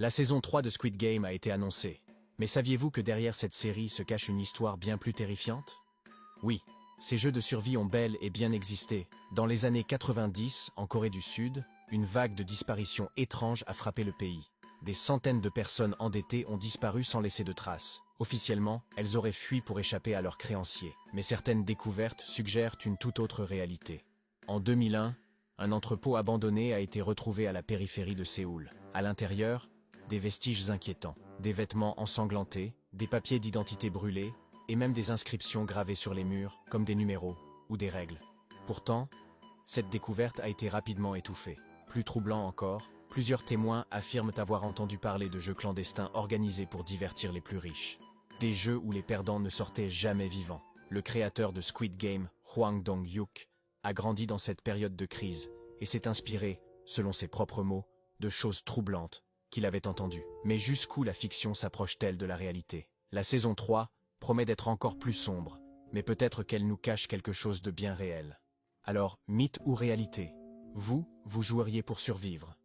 La saison 3 de Squid Game a été annoncée. Mais saviez-vous que derrière cette série se cache une histoire bien plus terrifiante? Oui, ces jeux de survie ont bel et bien existé. Dans les années 90, en Corée du Sud, une vague de disparitions étranges a frappé le pays. Des centaines de personnes endettées ont disparu sans laisser de traces. Officiellement, elles auraient fui pour échapper à leurs créanciers. Mais certaines découvertes suggèrent une toute autre réalité. En 2001, un entrepôt abandonné a été retrouvé à la périphérie de Séoul. À l'intérieur, des vestiges inquiétants, des vêtements ensanglantés, des papiers d'identité brûlés, et même des inscriptions gravées sur les murs, comme des numéros ou des règles. Pourtant, cette découverte a été rapidement étouffée. Plus troublant encore, plusieurs témoins affirment avoir entendu parler de jeux clandestins organisés pour divertir les plus riches. Des jeux où les perdants ne sortaient jamais vivants. Le créateur de Squid Game, Hwang Dong-hyuk, a grandi dans cette période de crise et s'est inspiré, selon ses propres mots, de choses troublantes qu'il avait entendues. Mais jusqu'où la fiction s'approche-t-elle de la réalité? La saison 3 promet d'être encore plus sombre, mais peut-être qu'elle nous cache quelque chose de bien réel. Alors, mythe ou réalité? Vous joueriez pour survivre?